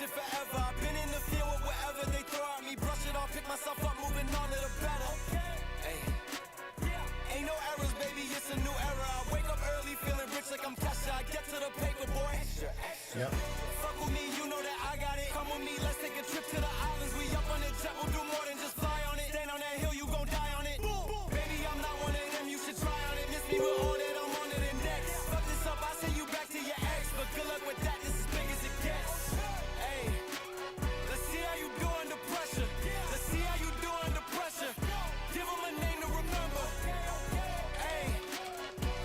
shit forever. I've been in the field with whatever they throw at me. Brush it off, pick myself up, moving on to the better. Hey. Ain't no errors, baby, it's a new era. I wake up early, feeling rich like I'm Kesha. I get to the paper, boy. Yep. Fuck with me, you know that I got it. Come with me, let's take a trip to the islands. We up on the jet, we'll do more than just fly on it. Stand on that hill, you gon' die on it. Baby, I'm not one of them, you should try on it. Miss me with all that, I'm on it and next. Fuck this up, I send you back to your ex. But good luck with that, this is big as it gets. Hey, let's see how you do under pressure. Let's see how you do under pressure. Give them a name to remember. Hey,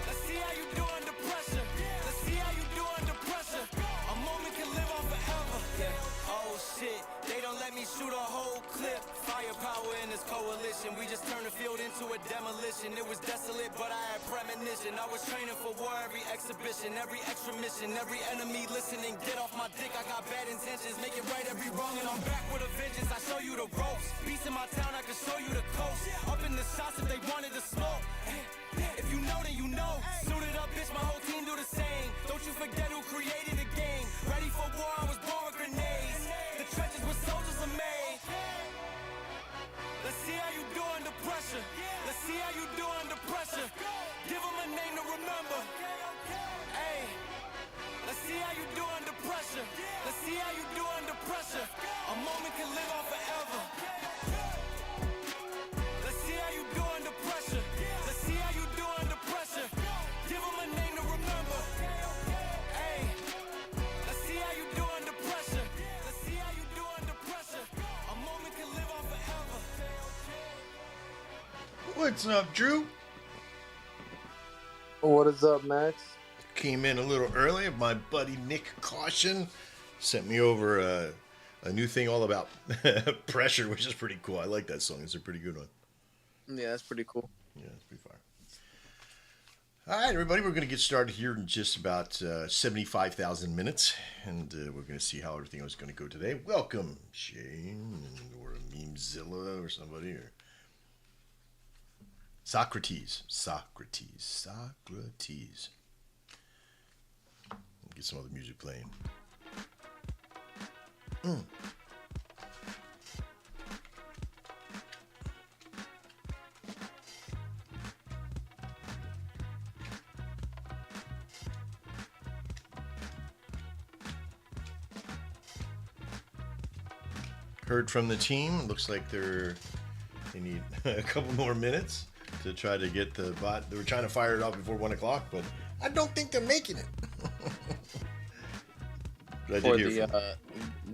let's see how you do under pressure. Let's see how you do under pressure. A moment can live on forever. Yeah. Oh shit, they don't let me shoot a whole clip. Firepower in this coalition. We just turned the field into a demolition. It was desolate, but I had premonition. I was training for war every exhibition, every extra mission, every enemy listening. Get off my dick, I got bad intentions. Make it right every wrong, and I'm back with a vengeance. I show you the ropes. Beats in my town, I can show you the coast. Up in the shots if they wanted to smoke. If you know, then you know. Suited up, bitch, my whole team do the same. Don't you forget who created the game. Ready for war, I was born with grenades. The trenches where soldiers are made. Let's see how you do under pressure. Let's see how you do under pressure. Give them a name to remember. Hey, let's see how you do under pressure. Let's see how you do under pressure. A moment can live on forever. Let's see how you do under pressure. Let's see how you do under pressure. Give them a name to remember. Hey, let's see how you do under pressure. Let's see how you do under pressure. A moment can live on forever. What's up, Drew? What is up, Max? Came in a little early. My buddy Nick Caution sent me over a new thing all about pressure, which is pretty cool. I like that song. It's a pretty good one. Yeah, that's pretty cool. Yeah, it's pretty fire. All right, everybody, we're going to get started here in just about 75,000 minutes, and we're going to see how everything is going to go today. Welcome, Shane, or Memezilla, or somebody, or Socrates. Get some other music playing. Heard from the team. Looks like they need a couple more minutes to try to get the bot. They were trying to fire it off before 1 o'clock, but I don't think they're making it. But I did hear from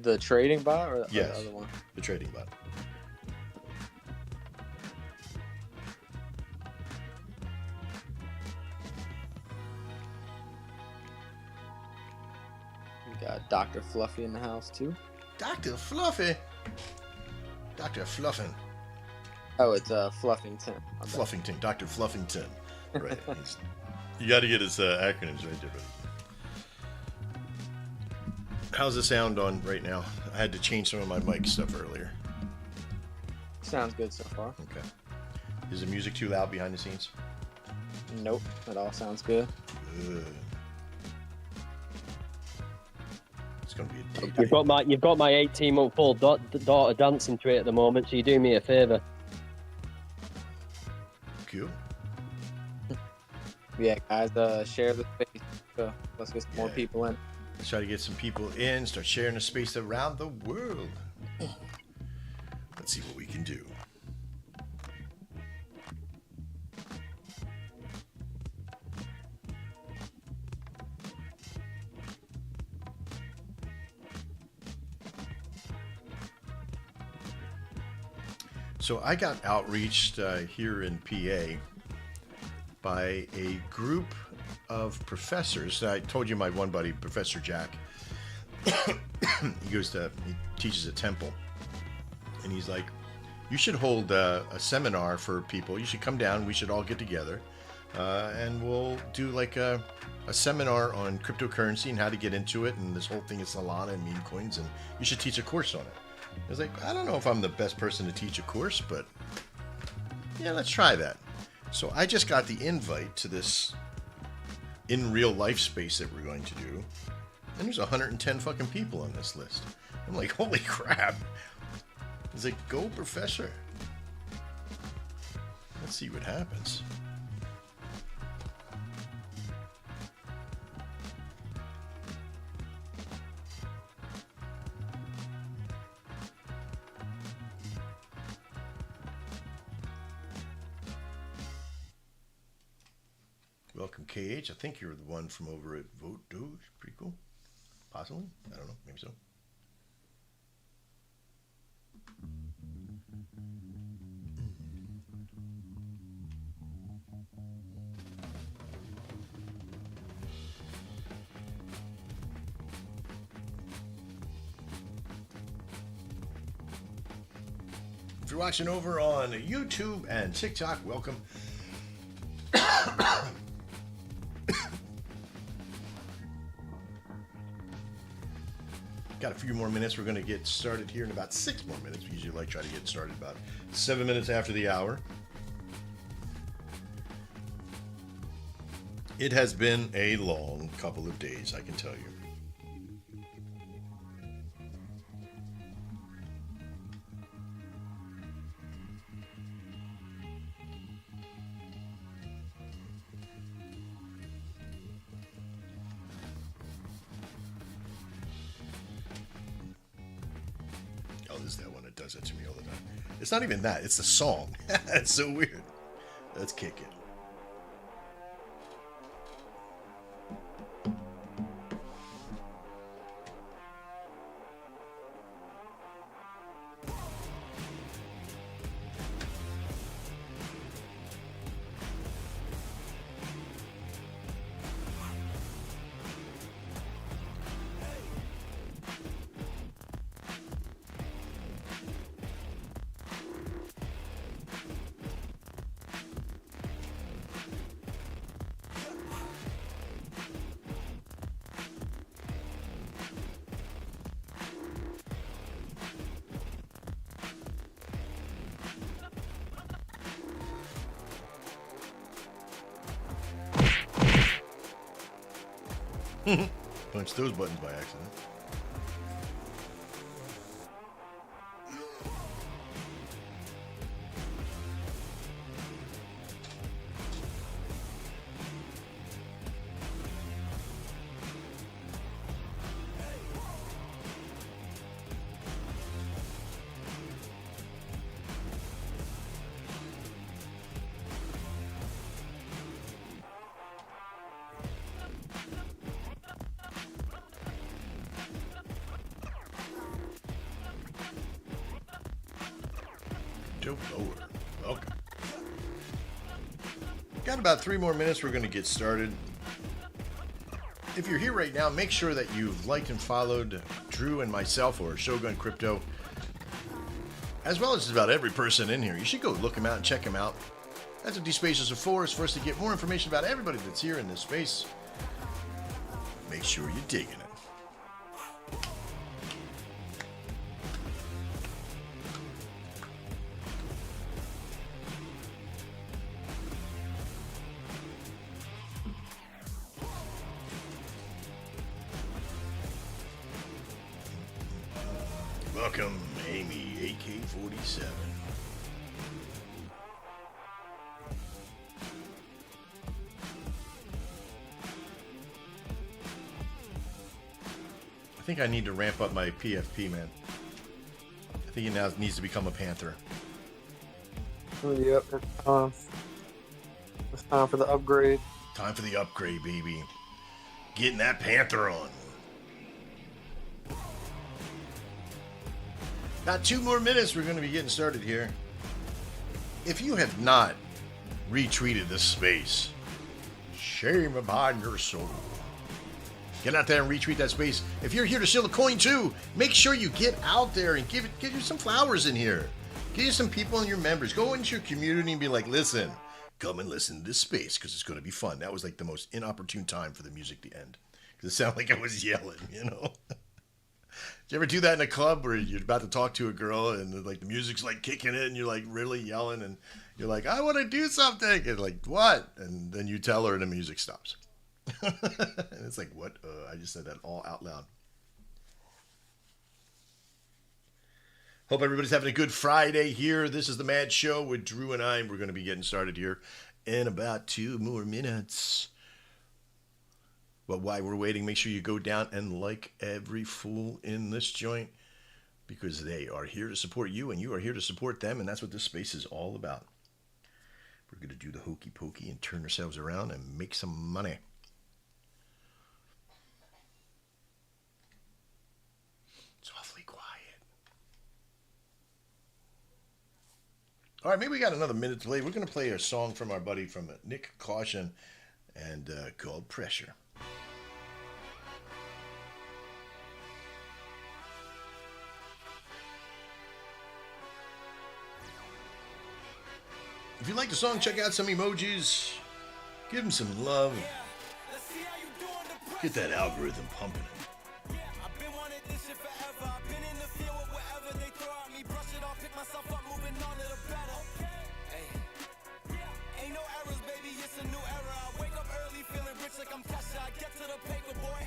the trading bot or yes, the other one? the trading bot. We got Dr. Fluffy in the house too. Dr. Fluffy. Dr. Fluffin. Oh, it's Fluffington. Fluffington. Dr. Fluffington. Right. You got to get his acronyms right there, buddy. How's the sound on right now? I had to change some of my mic stuff earlier. Sounds good so far. Okay. Is the music too loud behind the scenes? Nope, it all sounds good. Good. It's gonna be a day. You've got my 18-month-old daughter dancing to it at the moment, so you do me a favour. Cool. Yeah, guys, share the space. Let's get some more people in. Let's try to get some people in, start sharing the space around the world. Let's see what we can do. So I got outreached here in PA by a group of professors. I told you my one buddy, Professor Jack. he teaches at Temple, and he's like, you should hold a seminar for people. You should come down. We should all get together, and we'll do like a seminar on cryptocurrency and how to get into it, and this whole thing is Solana and meme coins, and you should teach a course on it. I was like, I don't know if I'm the best person to teach a course, but yeah, let's try that. So I just got the invite to this in real life space that we're going to do. And there's 110 fucking people on this list. I'm like, holy crap. He's like, go, Professor. Let's see what happens. Welcome, KH. I think you're the one from over at Vote Doge. Pretty cool. Possibly. I don't know. Maybe so. If you're watching over on YouTube and TikTok, welcome. Got a few more minutes. We're going to get started here in about 6 more minutes. We usually like try to get started about 7 minutes after the hour. It has been a long couple of days, I can tell you. That to me all the time. It's not even that, it's the song. It's so weird. Let's kick it. Punch those buttons by accident. Welcome. Got about 3 more minutes. We're going to get started. If you're here right now, make sure that you've liked and followed Drew and myself, or Shogun Crypto, as well as just about every person in here. You should go look them out and check them out. That's what these spaces are for, is for us to get more information about everybody that's here in this space. Make sure you're digging it. Welcome, Amy, AK-47. I think I need to ramp up my PFP, man. I think it now needs to become a Panther. Yep, it's time for the upgrade. Time for the upgrade, baby. Getting that Panther on. About 2 more minutes, we're going to be getting started here. If you have not retweeted this space, shame upon your soul. Get out there and retweet that space. If you're here to steal a coin too, make sure you get out there and give you some flowers in here. Give you some people and your members. Go into your community and be like, listen, come and listen to this space because it's going to be fun. That was like the most inopportune time for the music to end. Because it sounded like I was yelling, you know? Did you ever do that in a club where you're about to talk to a girl and like the music's like kicking in and you're like really yelling and you're like, I want to do something, and like, what? And then you tell her and the music stops. And it's like, what? I just said that all out loud. Hope everybody's having a good Friday here. This is the Mad Show with Drew and I. We're going to be getting started here in about 2 more minutes. But while we're waiting, make sure you go down and like every fool in this joint, because they are here to support you and you are here to support them, and that's what this space is all about. We're going to do the hokey pokey and turn ourselves around and make some money. It's awfully quiet. All right, maybe we got another minute to play. We're going to play a song from our buddy from Nick Caution and called Pressure. If you like the song, check out some emojis. Give them some love. Get that algorithm pumping. Yeah, I've been wanting this shit forever. I've been in the field with whatever they throw at me. Brush it off, pick myself up, moving on to the better. Hey, ain't no errors, baby, it's a new era. I wake up early, feeling rich like I'm Kesha. I get to the paper, boy.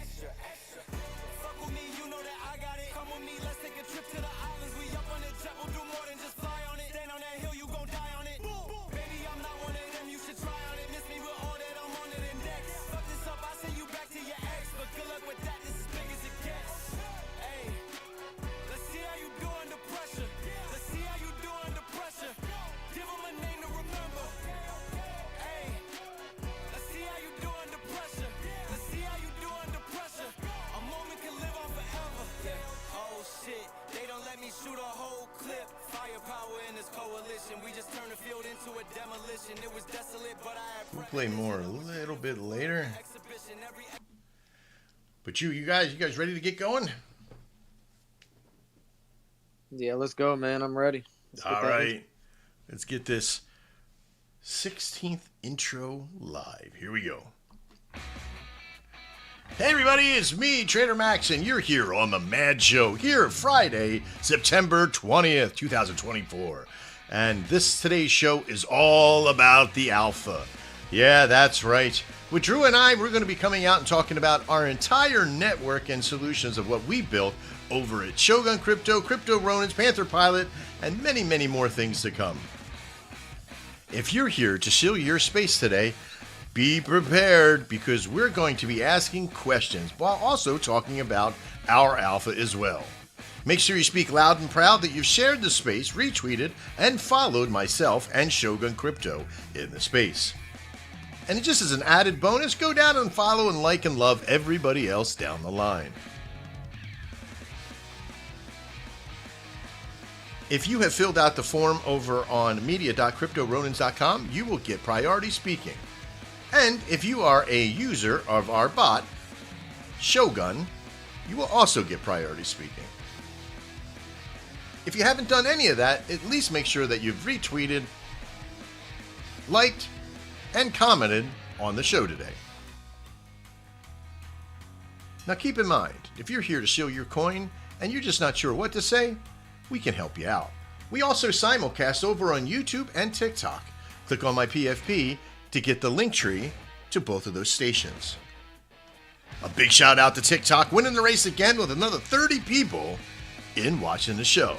Fuck with me, you know that I got it. Come with me, let's take a trip to the islands. We up on the jet, we'll do more than just fly on it. Stand on that hill, you gon' die on it. Baby, I'm not one of them, you should try on it. Miss me with all that, I'm on to the next. Fuck this up, I send you back to your ex. But good luck with that, this is big as it gets. Hey, let's see how you do under pressure. Let's see how you do under pressure. Give them a name to remember. Hey, let's see how you do under pressure. Let's see how you do under pressure. A moment can live on forever. Yeah. Oh shit, they don't let me shoot a whole clip. Firepower in this coalition. We just turned the field into a demolition. It was desolate, but I had We'll play more a little bit later. exhibition every. But you guys ready to get going? Yeah, let's go, man. I'm ready. Let's get All that right. Let's get this 16th intro live. Here we go. Hey everybody, it's me, Trader Max, and you're here on the Mad Show here Friday, September 20th, 2024. And today's show is all about the alpha. Yeah, that's right. With Drew and I, we're going to be coming out and talking about our entire network and solutions of what we built over at Shogun Crypto, Crypto Ronins, Panther Pilot, and many, many more things to come. If you're here to shill your space today, be prepared, because we're going to be asking questions while also talking about our alpha as well. Make sure you speak loud and proud that you've shared the space, retweeted, and followed myself and Shogun Crypto in the space. And just as an added bonus, go down and follow and like and love everybody else down the line. If you have filled out the form over on media.cryptoronins.com, you will get priority speaking. And if you are a user of our bot, Shogun, you will also get priority speaking. If you haven't done any of that, at least make sure that you've retweeted, liked, and commented on the show today. Now keep in mind, if you're here to shill your coin and you're just not sure what to say, we can help you out. We also simulcast over on YouTube and TikTok. Click on my PFP to get the link tree to both of those stations. A big shout out to TikTok, winning the race again with another 30 people in watching the show.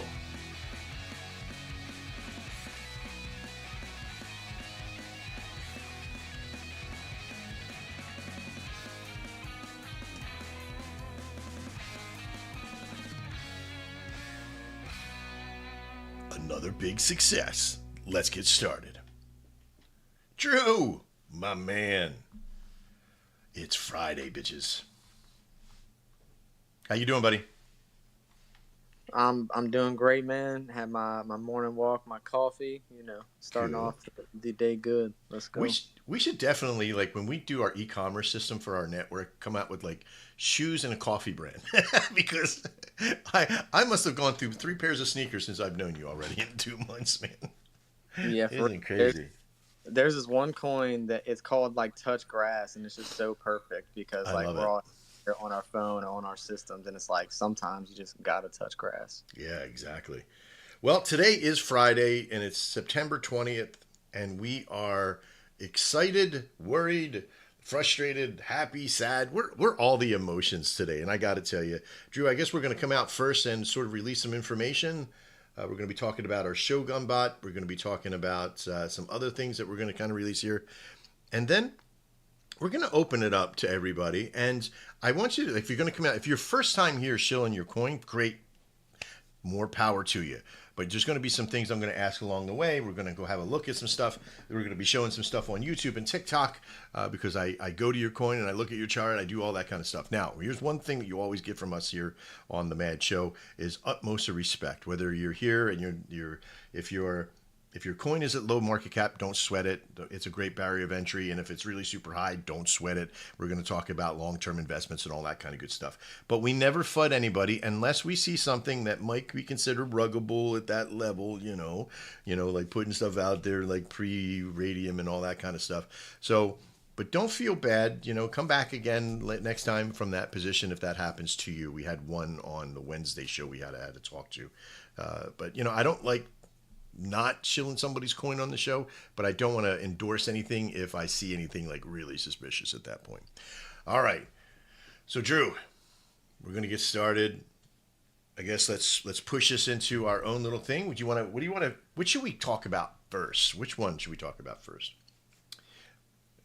Another big success. Let's get started. Drew, my man. It's Friday, bitches. How you doing, buddy? I'm doing great, man. Had my morning walk, my coffee, starting Cool. off the day good. Let's go. We should definitely, like, when we do our e-commerce system for our network, come out with like shoes and a coffee brand. Because I must have gone through 3 pairs of sneakers since I've known you already in 2 months, man. Yeah, Isn't it crazy? There's this one coin that it's called like touch grass, and it's just so perfect because I like love we're it. all here on our phone or on our systems, and it's like sometimes you just gotta touch grass. Yeah, exactly. Well, today is Friday, and it's September 20th, and we are excited, worried, frustrated, happy, sad. We're all the emotions today. And I got to tell you, Drew, I guess we're going to come out first and sort of release some information. We're going to be talking about our Shogun bot. We're going to be talking about some other things that we're going to kind of release here. And then we're going to open it up to everybody. And I want you to, if you're going to come out, if you're first time here shilling your coin, great, more power to you. But there's going to be some things I'm going to ask along the way. We're going to go have a look at some stuff. We're going to be showing some stuff on YouTube and TikTok because I go to your coin and I look at your chart. I do all that kind of stuff. Now, here's one thing that you always get from us here on the Mad Show is utmost of respect. Whether you're here and if your coin is at low market cap, don't sweat it. It's a great barrier of entry. And if it's really super high, don't sweat it. We're going to talk about long-term investments and all that kind of good stuff. But we never FUD anybody unless we see something that might be considered ruggable at that level, like putting stuff out there like pre-radium and all that kind of stuff. So, but don't feel bad. Come back again next time from that position if that happens to you. We had one on the Wednesday show we had to talk to. But, I don't like not shilling somebody's coin on the show, but I don't want to endorse anything if I see anything like really suspicious at that point. All right. So Drew, we're going to get started. I guess let's push this into our own little thing. What should we talk about first? Which one should we talk about first?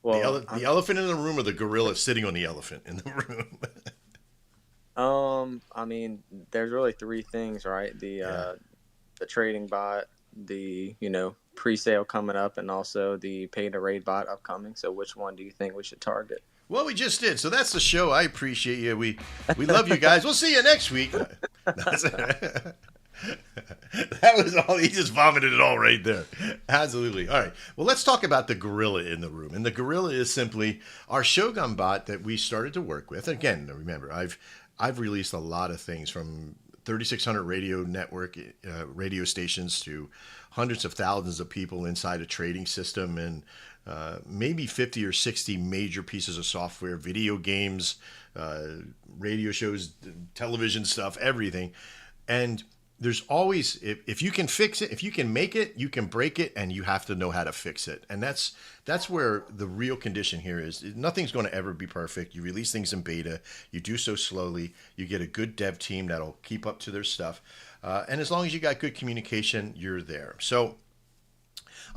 Well, the elephant in the room or the gorilla sitting on the elephant in the room? I mean, there's really three things, right? The trading bot, the pre-sale coming up, and also the pay to raid bot upcoming. So which one do you think we should target? Well, we just did. So that's the show. I appreciate you. We love you guys. We'll see you next week. That was all. He just vomited it all right there. Absolutely. All right. Well, let's talk about the gorilla in the room. And the gorilla is simply our Shogun bot that we started to work with. Again, remember, I've released a lot of things from 3,600 radio network radio stations to hundreds of thousands of people inside a trading system and maybe 50 or 60 major pieces of software, video games, radio shows, television stuff, everything. And there's always, if you can fix it, if you can make it, you can break it, and you have to know how to fix it. And that's where the real condition here is. Nothing's going to ever be perfect. You release things in beta. You do so slowly. You get a good dev team that'll keep up to their stuff. And as long as you got good communication, you're there. So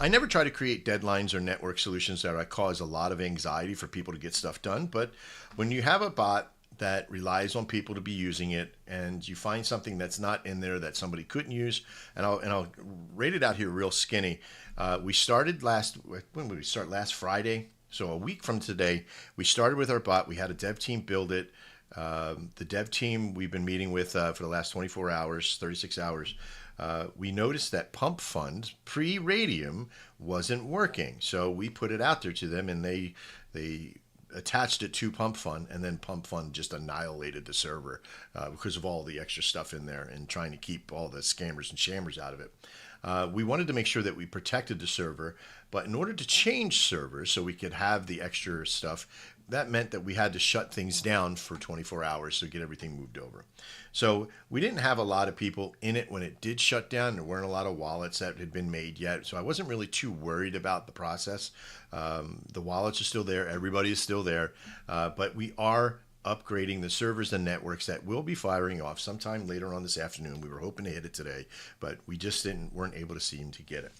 I never try to create deadlines or network solutions that cause a lot of anxiety for people to get stuff done. But when you have a bot that relies on people to be using it, and you find something that's not in there that somebody couldn't use, and I'll rate it out here real skinny. We started when did we start? Last Friday. So a week from today, we started with our bot. We had a dev team build it. The dev team we've been meeting with for the last 24 hours, 36 hours. We noticed that Pump Fund pre-Radium wasn't working. So we put it out there to them, and they attached it to Pump Fund, and then Pump Fund just annihilated the server because of all the extra stuff in there and trying to keep all the scammers and shammers out of it. We wanted to make sure that we protected the server, but in order to change servers so we could have the extra stuff, that meant that we had to shut things down for 24 hours to get everything moved over. So we didn't have a lot of people in it when it did shut down. There weren't a lot of wallets that had been made yet. So I wasn't really too worried about the process. The wallets are still there. Everybody is still there. But we are upgrading the servers and networks that will be firing off sometime later on this afternoon. We were hoping to hit it today, but we just weren't able to seem to get it.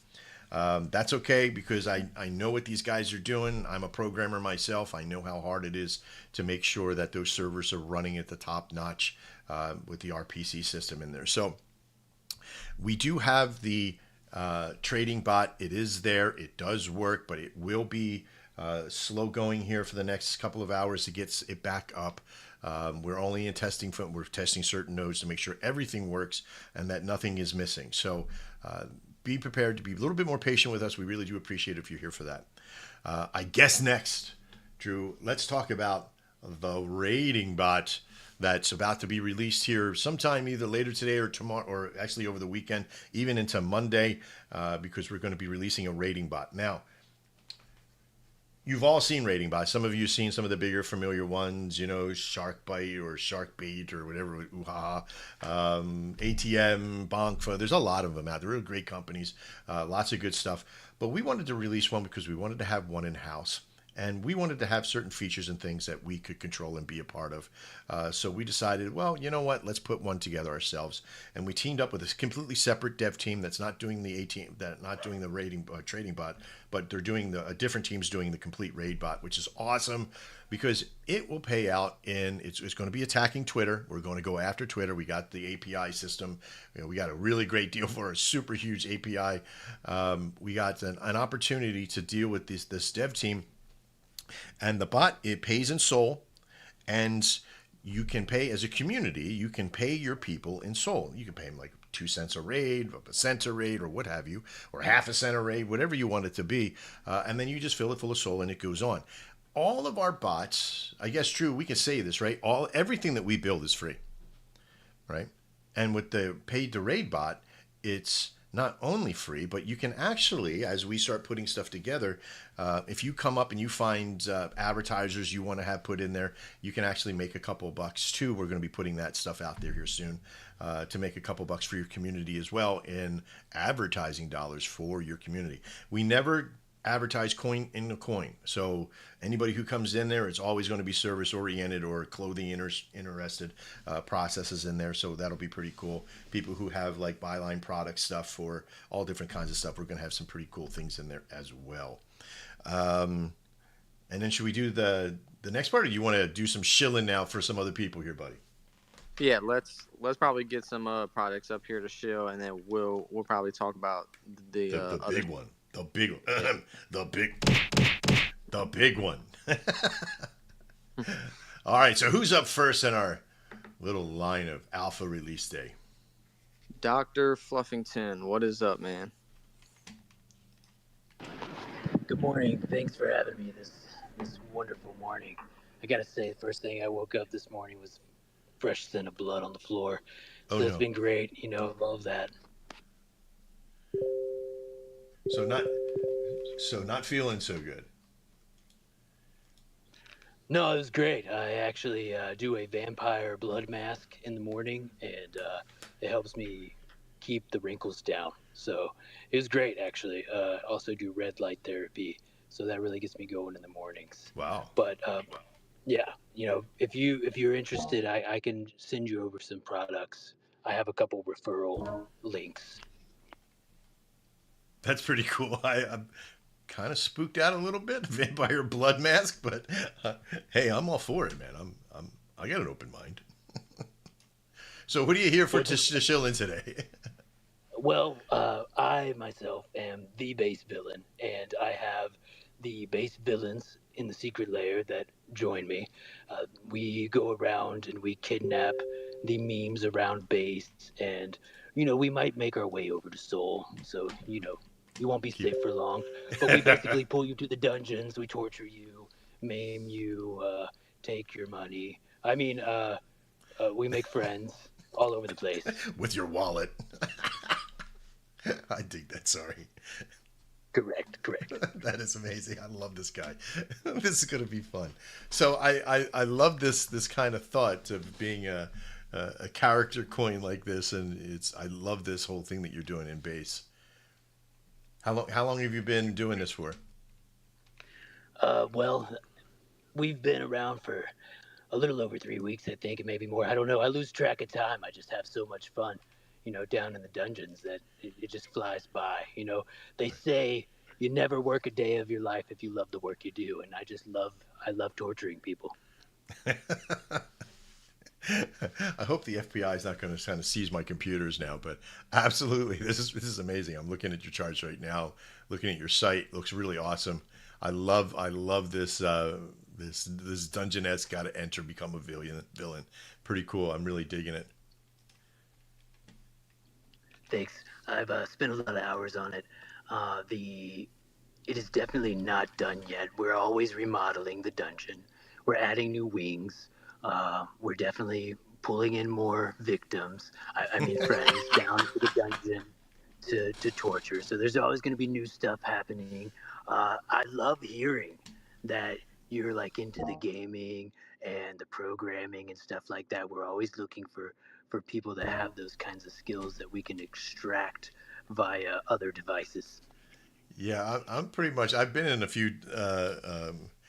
That's okay, because I know what these guys are doing. I'm a programmer myself. I know how hard it is to make sure that those servers are running at the top notch with the RPC system in there. So we do have the trading bot. It is there. It does work, but it will be slow going here for the next couple of hours to get it back up. We're only in testing. We're testing certain nodes to make sure everything works and that nothing is missing. So be prepared to be a little bit more patient with us. We really do appreciate it if you're here for that. I guess next, Drew, let's talk about the rating bot that's about to be released here sometime either later today or tomorrow, or actually over the weekend, even into Monday, because we're going to be releasing a rating bot. Now, you've all seen rating bots. Some of you have seen some of the bigger familiar ones, SharkBite or SharkBait or whatever, ATM, Bonk. There's a lot of them out there. They're great companies, lots of good stuff. But we wanted to release one because we wanted to have one in-house. and we wanted to have certain features and things that we could control and be a part of. So we decided, well, you know what? Let's put one together ourselves, and we teamed up with a completely separate dev team that's not doing the not doing the rating trading bot, but they're doing a different team's doing the complete raid bot, which is awesome because it will pay out in it's going to be attacking Twitter. We're going to go after Twitter. We got the API system. We got a really great deal for a super huge API. We got an opportunity to deal with this dev team, and the bot, it pays in Sol, and you can pay as a community. You can pay your people in Sol. You can pay them like 2 cents a raid, a cent a raid, or what have you, or half a cent a raid, whatever you want it to be, and then you just fill it full of Sol, and it goes on. All of our bots, I guess, Drew, we can say this, right? Everything that we build is free, right? And with the paid to raid bot, it's not only free, but you can actually, as we start putting stuff together, if you come up and you find advertisers you want to have put in there, you can actually make a couple bucks too. We're going to be putting that stuff out there here soon to make a couple bucks for your community as well in advertising dollars for your community. We never advertise coin in a coin. So anybody who comes in there, it's always going to be service oriented or clothing interested processes in there. So that'll be pretty cool. People who have like Byline product stuff for all different kinds of stuff, we're going to have some pretty cool things in there as well. And then should we do the next part, or do you want to do some shilling now for some other people here, buddy? Yeah, let's probably get some products up here to show, and then we'll probably talk about the big one. The big one. All right, so who's up first in our little line of alpha release day? Dr. Fluffington, what is up, man? Good morning. Thanks for having me this wonderful morning. I gotta say, the first thing I woke up this morning was fresh scent of blood on the floor. So it's been great. Love that. So not feeling so good. No, it was great. I actually do a vampire blood mask in the morning, and it helps me keep the wrinkles down. So it was great, actually. Also do red light therapy, so that really gets me going in the mornings. Wow. But yeah, if you're interested, I can send you over some products. I have a couple referral links. That's pretty cool. I'm kind of spooked out a little bit, vampire blood mask, but hey, I'm all for it, man. I got an open mind. So, what are you here for to chill in today? Well, I myself am the base villain, and I have the base villains in the secret lair that join me. We go around and we kidnap the memes around base, and we might make our way over to Sol. So you won't be safe for long. But we basically pull you to the dungeons. We torture you, maim you, take your money. I mean, we make friends all over the place. With your wallet. I dig that. Sorry. Correct. That is amazing. I love this guy. This is going to be fun. So I love this kind of thought of being a character coin like this, and I love this whole thing that you're doing in base. How long have you been doing this for? Well, we've been around for a little over 3 weeks, I think, and maybe more. I don't know. I lose track of time. I just have so much fun, down in the dungeons that it just flies by. They say you never work a day of your life if you love the work you do, and I love torturing people. I hope the FBI is not going to kind of seize my computers now, but absolutely, this is amazing. I'm looking at your charts right now, looking at your site. It looks really awesome. I love this this dungeonette got to enter, become a villain. Pretty cool. I'm really digging it. Thanks. I've spent a lot of hours on it. It is definitely not done yet. We're always remodeling the dungeon. We're adding new wings. We're definitely pulling in more victims. I mean, friends down to the dungeon to torture. So there's always going to be new stuff happening. I love hearing that you're like into the gaming and the programming and stuff like that. We're always looking for people that have those kinds of skills that we can extract via other devices. Yeah, I'm pretty much. I've been in a few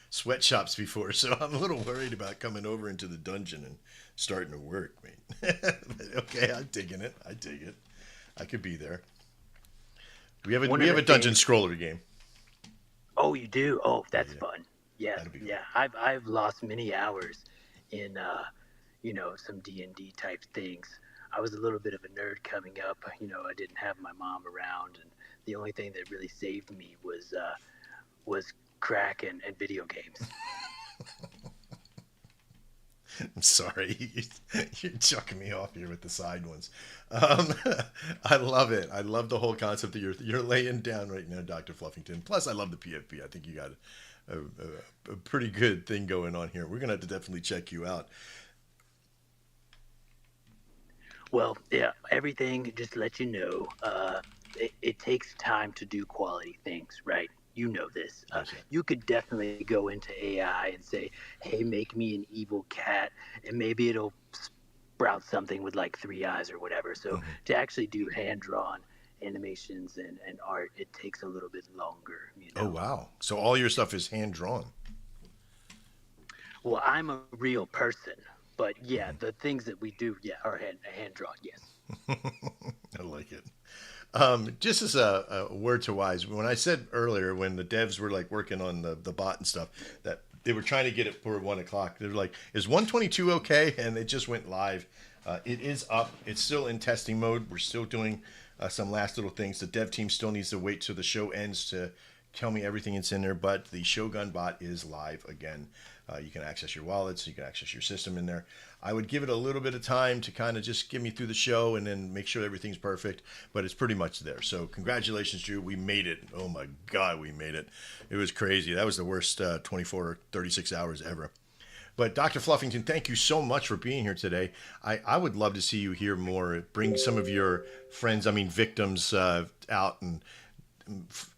sweatshops before, so I'm a little worried about coming over into the dungeon and starting to work, man. Okay, I'm digging it. I dig it. I could be there. We have One we of have the a dungeon things- scroller game. Oh, you do? Oh, that's Yeah. fun. Yeah, That'd be yeah. I've lost many hours in some D&D type things. I was a little bit of a nerd coming up. I didn't have my mom around, and the only thing that really saved me was crack and video games. I'm sorry, you're chucking me off here with the side ones. I love it. I love the whole concept that you're laying down right now, Dr. Fluffington. Plus, I love the PFP. I think you got a pretty good thing going on here. We're gonna have to definitely check you out. Well, yeah, everything, just to let you know, it takes time to do quality things, right? You know this. Yes, sir. You could definitely go into AI and say, hey, make me an evil cat, and maybe it'll sprout something with like 3 eyes or whatever. So to actually do hand-drawn animations and art, it takes a little bit longer, Oh wow! So all your stuff is hand drawn. Well, I'm a real person, but yeah, the things that we do, are hand-drawn, yes. I like it. Just as a word to wise, when I said earlier when the devs were like working on the bot and stuff, that they were trying to get it for 1 o'clock. They're like, "Is 122 okay?" And it just went live. It is up. It's still in testing mode. We're still doing some last little things. The dev team still needs to wait till the show ends to tell me everything that's in there. But the Shogun bot is live again. You can access your wallets. You can access your system in there. I would give it a little bit of time to kind of just get me through the show and then make sure everything's perfect. But it's pretty much there. So congratulations, Drew. We made it. Oh, my God, we made it. It was crazy. That was the worst 24 or 36 hours ever. But Dr. Fluffington, thank you so much for being here today. I would love to see you here more. Bring some of your friends, victims out and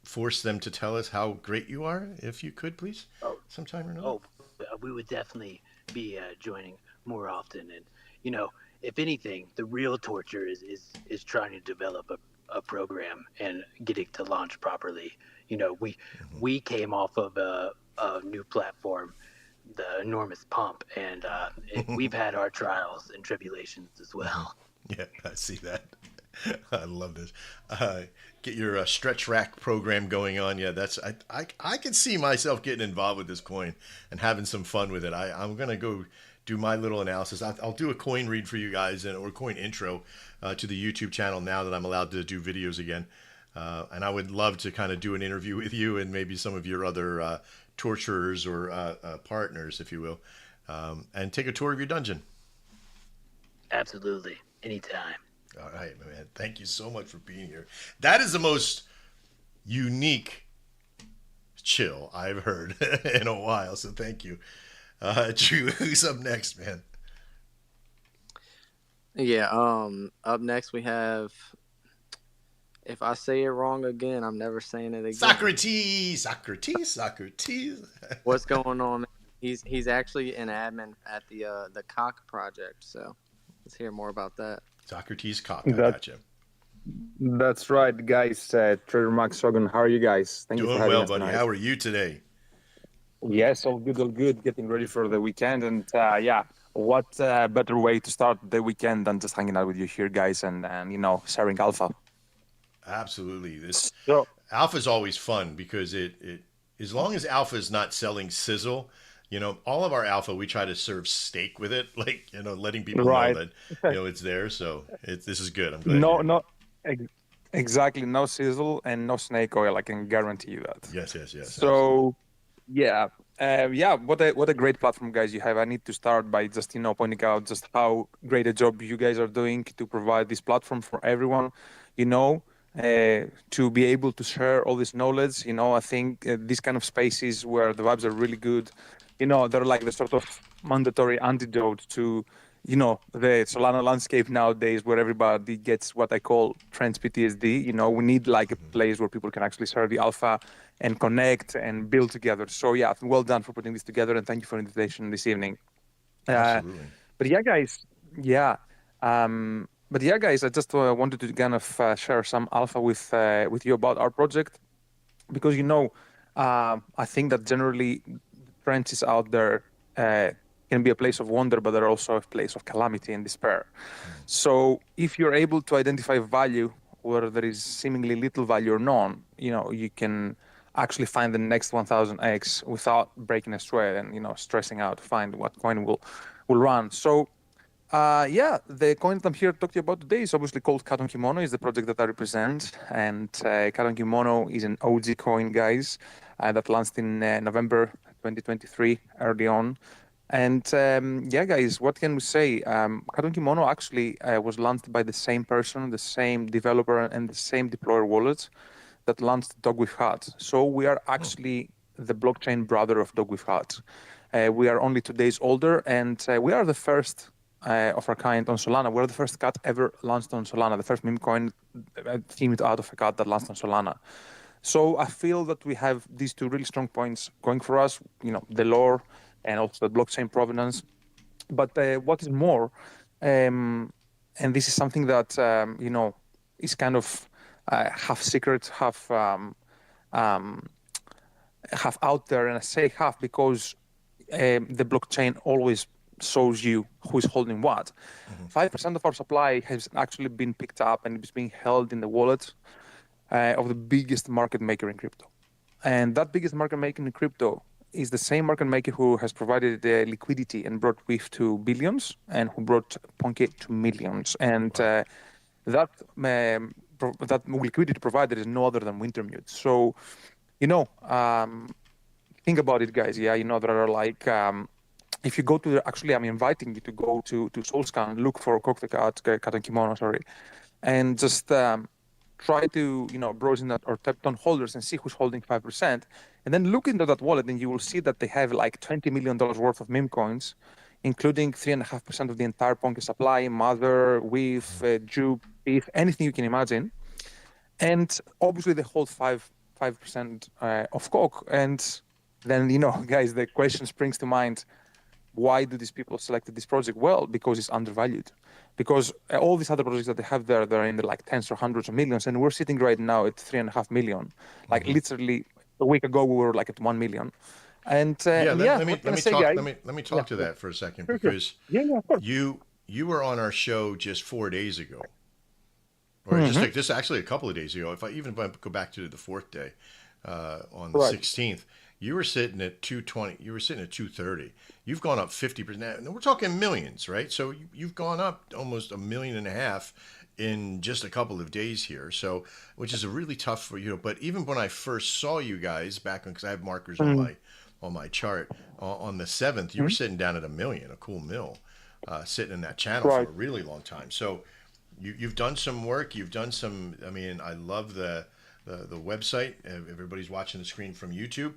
force them to tell us how great you are, if you could, please, sometime or another. Oh, we would definitely be joining more often. And, if anything, the real torture is trying to develop a program and get it to launch properly. We came off of a new platform, the enormous pump, and we've had our trials and tribulations as well. Yeah, I see that. I love this. Get your stretch rack program going on. Yeah, I can see myself getting involved with this coin and having some fun with it. I'm gonna go do my little analysis. I'll do a coin read for you guys or a coin intro to the YouTube channel now that I'm allowed to do videos again. And I would love to kind of do an interview with you and maybe some of your other torturers or partners, if you will, and take a tour of your dungeon. Absolutely, anytime. All right, my man. Thank you so much for being here. That is the most unique chill I've heard in a while. So thank you. Drew, who's up next, man? Yeah. Up next we have. If I say it wrong again, I'm never saying it again. Socrates. What's going on? He's actually an admin at the Cock Project. So let's hear more about that. Socrates Cock. I gotcha. That's right, guys. Trader Max Shogun, how are you guys? Thank you for Doing having well, us buddy. tonight. How are you today? Yes, all good, all good. Getting ready for the weekend, and what better way to start the weekend than just hanging out with you here, guys, and sharing alpha. Absolutely. This So, alpha is always fun because it as long as alpha is not selling sizzle, all of our alpha we try to serve steak with it, like letting people Right. know that it's there. So this is good. I'm glad. no, exactly, no sizzle and no snake oil. I can guarantee you that. Yes. So, what a great platform, guys, you have. I need to start by just pointing out just how great a job you guys are doing to provide this platform for everyone. To be able to share all this knowledge. I think these kind of spaces where the vibes are really good, they're like the sort of mandatory antidote to, the Solana landscape nowadays where everybody gets what I call trends PTSD. We need like a place where people can actually share the alpha and connect and build together. So yeah, well done for putting this together, and thank you for the invitation this evening. Absolutely. But yeah, guys, I just wanted to kind of share some alpha with you about our project, because I think that generally trenches out there can be a place of wonder, but they're also a place of calamity and despair. So if you're able to identify value where there is seemingly little value or none, you can actually find the next 1000x without breaking a sweat and stressing out to find what coin will run. So the coin that I'm here to talk to you about today is obviously called Katon Kimono. Is the project that I represent, and Katon Kimono is an OG coin, guys, that launched in November 2023, early on. And guys, what can we say? Katon Kimono actually was launched by the same person, the same developer, and the same deployer wallet that launched Dog with Hat. So we are actually the blockchain brother of Dog with Hat. We are only 2 days older, and we are the first of our kind on Solana. We're the first cat ever launched on Solana, the first meme coin themed out of a cat that launched on Solana. So I feel that we have these two really strong points going for us, the lore and also the blockchain provenance. But what is more, and this is something that, is kind of half secret, half out there, and I say half because the blockchain always shows you who is holding what. 5% of our supply has actually been picked up and is being held in the wallet of the biggest market maker in crypto. And that biggest market maker in crypto is the same market maker who has provided the liquidity and brought WIF to billions and who brought Ponke to millions. And that liquidity provider is no other than Wintermute. So, think about it, guys. Yeah, there are like, if you go to actually, I'm inviting you to go to Solscan, look for Katon Kimono, and just try to browse in that or tap on holders and see who's holding 5%, and then look into that wallet, and you will see that they have like $20 million worth of meme coins, including 3.5% of the entire Ponke supply, Mother, WIF, Jupe, ETH, anything you can imagine, and obviously they hold 5% of Coke, and then guys, the question springs to mind. Why do these people select this project? Well, because it's undervalued. Because all these other projects that they have there, they're in the like tens or hundreds of millions, and we're sitting right now at 3.5 million. Like literally a week ago, we were like at 1 million. And let me talk to that for a second, because of course. you were on our show just 4 days ago, or just actually a couple of days ago. If I go back to the fourth day, on the 16th. You were sitting at 220. You were sitting at 230. You've gone up 50%. And we're talking millions, right? So you've gone up almost $1.5 million in just a couple of days here. So, which is a really tough for you. But even when I first saw you guys back on, because I have markers on my chart on the 7th, you were sitting down at $1 million, a cool mill, sitting in that channel for a really long time. So you've done some work. You've done some. I mean, I love the website. Everybody's watching the screen from YouTube.